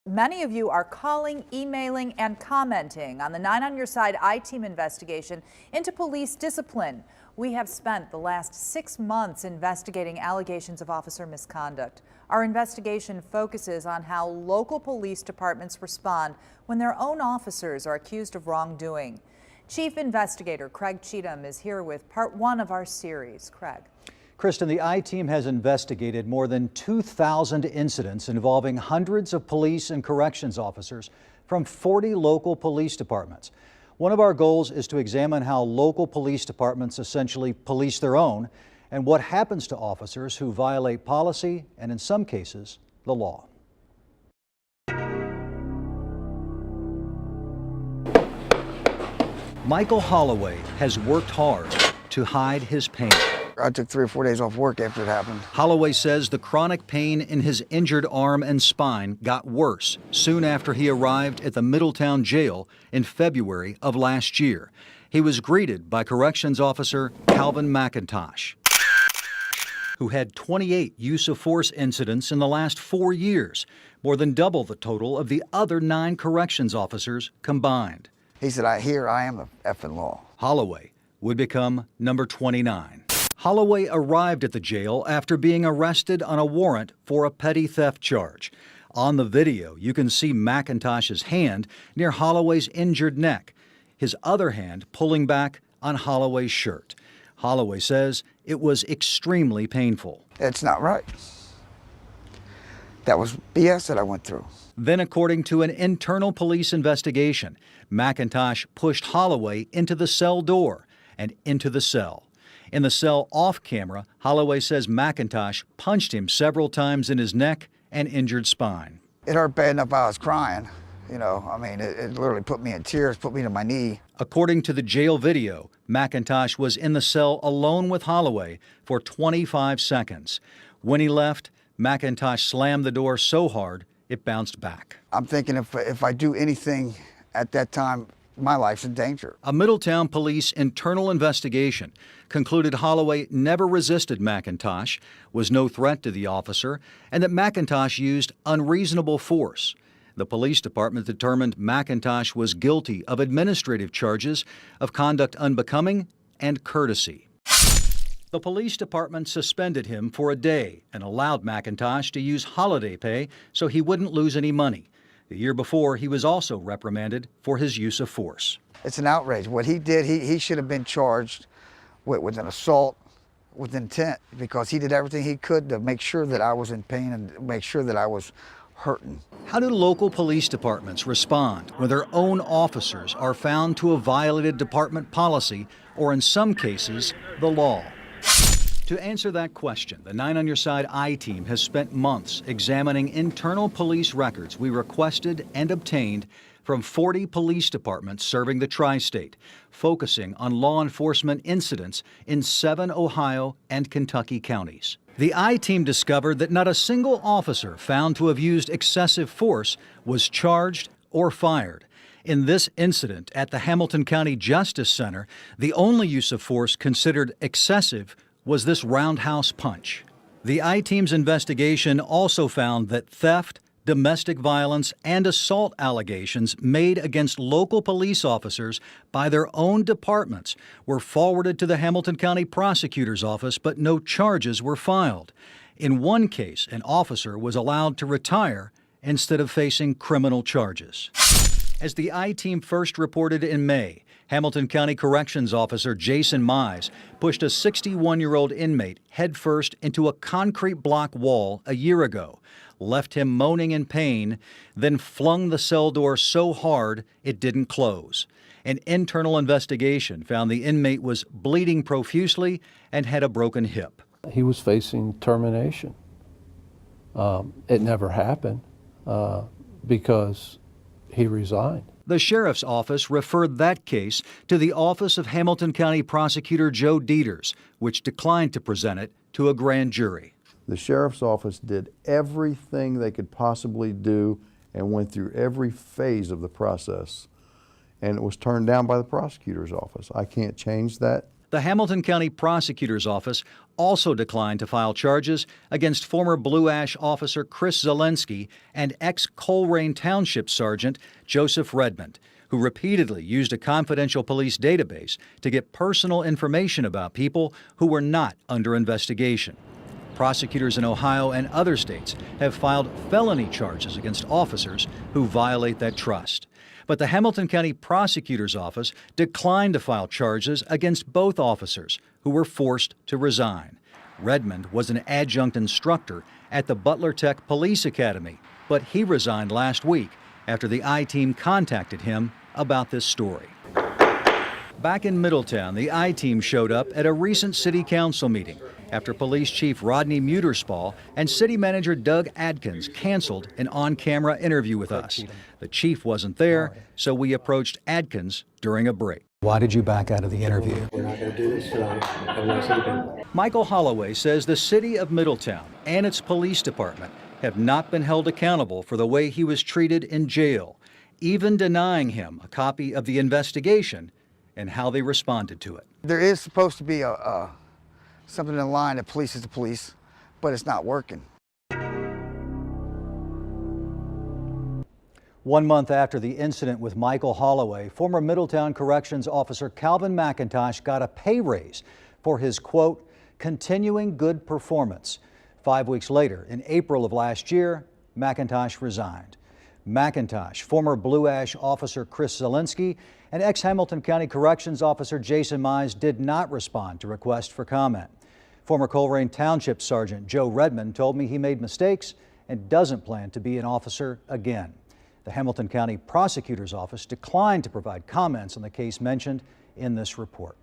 Many of you are calling, emailing, and commenting on the 9 on Your Side I-Team investigation into police discipline. We have spent the last 6 months investigating allegations of officer misconduct. Our investigation focuses on how local police departments respond when their own officers are accused of wrongdoing. Chief Investigator Craig Cheatham is here with part 1 of our series. Craig. Kristen, the I-Team has investigated more than 2,000 incidents involving hundreds of police and corrections officers from 40 local police departments. One of our goals is to examine how local police departments essentially police their own and what happens to officers who violate policy and, in some cases, the law. Michael Holloway has worked hard to hide his pain. I took 3 or 4 days off work after it happened. Holloway says the chronic pain in his injured arm and spine got worse soon after he arrived at the Middletown jail in February of last year. He was greeted by corrections officer Calvin McIntosh, who had 28 use of force incidents in the last 4 years, more than double the total of the other 9 corrections officers combined. He said, I am the effing law. Holloway would become number 29. Holloway arrived at the jail after being arrested on a warrant for a petty theft charge. On the video, you can see McIntosh's hand near Holloway's injured neck, his other hand pulling back on Holloway's shirt. Holloway says it was extremely painful. It's not right. That was BS that I went through. Then, according to an internal police investigation, McIntosh pushed Holloway into the cell door and into the cell. In the cell off camera, Holloway says McIntosh punched him several times in his neck and injured spine. It hurt bad enough I was crying. You know, I mean, it literally put me in tears, put me to my knee. According to the jail video, McIntosh was in the cell alone with Holloway for 25 seconds. When he left, McIntosh slammed the door so hard it bounced back. I'm thinking if I do anything at that time, my life's in danger. A Middletown police internal investigation concluded Holloway never resisted McIntosh, was no threat to the officer, and that McIntosh used unreasonable force. The police department determined McIntosh was guilty of administrative charges of conduct unbecoming and courtesy. The police department suspended him for a day and allowed McIntosh to use holiday pay so he wouldn't lose any money. The year before, he was also reprimanded for his use of force. It's an outrage. What he did, he should have been charged with an assault with intent, because he did everything he could to make sure that I was in pain and make sure that I was hurting. How do local police departments respond when their own officers are found to have violated department policy or, in some cases, the law? To answer that question, the 9 on Your Side I-Team has spent months examining internal police records we requested and obtained from 40 police departments serving the tri-state, focusing on law enforcement incidents in 7 Ohio and Kentucky counties. The I-Team discovered that not a single officer found to have used excessive force was charged or fired. In this incident at the Hamilton County Justice Center, the only use of force considered excessive was this roundhouse punch. The I-Team's investigation also found that theft, domestic violence, and assault allegations made against local police officers by their own departments were forwarded to the Hamilton County Prosecutor's Office, but no charges were filed. In one case, an officer was allowed to retire instead of facing criminal charges. As the I-Team first reported in May, Hamilton County Corrections Officer Jason Mize pushed a 61-year-old inmate headfirst into a concrete block wall a year ago, left him moaning in pain, then flung the cell door so hard it didn't close. An internal investigation found the inmate was bleeding profusely and had a broken hip. He was facing termination. It never happened because he resigned. The sheriff's office referred that case to the Office of Hamilton County Prosecutor Joe Dieters, which declined to present it to a grand jury. The sheriff's office did everything they could possibly do and went through every phase of the process, and it was turned down by the prosecutor's office. I can't change that. The Hamilton County Prosecutor's Office also declined to file charges against former Blue Ash officer Chris Zelensky and ex-Colerain Township Sergeant Joseph Redmond, who repeatedly used a confidential police database to get personal information about people who were not under investigation. Prosecutors in Ohio and other states have filed felony charges against officers who violate that trust. But the Hamilton County Prosecutor's Office declined to file charges against both officers, who were forced to resign. Redmond was an adjunct instructor at the Butler Tech Police Academy, but he resigned last week after the I-Team contacted him about this story. Back in Middletown, the I-Team showed up at a recent city council meeting after Police Chief Rodney Muterspaw and City Manager Doug Adkins canceled an on-camera interview with us. The chief wasn't there, so we approached Adkins during a break. Why did you back out of the interview? We're not going to do this tonight. Have a nice evening. Michael Holloway says the city of Middletown and its police department have not been held accountable for the way he was treated in jail, even denying him a copy of the investigation and how they responded to it. There is supposed to be something in line that police is the police, but it's not working. 1 month after the incident with Michael Holloway, former Middletown Corrections Officer Calvin McIntosh got a pay raise for his, quote, continuing good performance. 5 weeks later, in April of last year, McIntosh resigned. McIntosh, former Blue Ash officer Chris Zelensky, and ex-Hamilton County Corrections Officer Jason Mize did not respond to requests for comment. Former Colerain Township Sergeant Joe Redmond told me he made mistakes and doesn't plan to be an officer again. The Hamilton County Prosecutor's Office declined to provide comments on the case mentioned in this report.